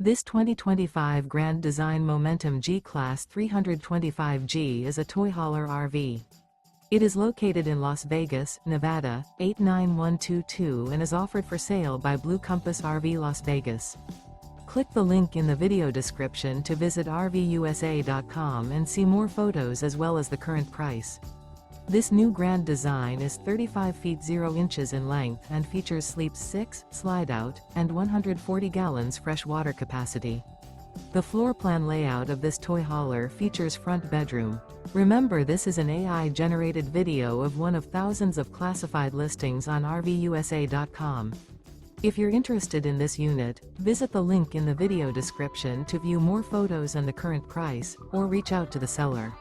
This 2025 Grand Design Momentum G-Class 325G is a toy hauler RV. It is located in Las Vegas, Nevada, 89122 and is offered for sale by Blue Compass RV Las Vegas. Click the link in the video description to visit RVUSA.com and see more photos as well as the current price. This new grand design is 35 feet 0 inches in length and features sleeps 6, slide-out, and 140 gallons fresh water capacity. The floor plan layout of this toy hauler features front bedroom. Remember, this is an AI-generated video of one of thousands of classified listings on RVUSA.com. If you're interested in this unit, visit the link in the video description to view more photos and the current price, or reach out to the seller.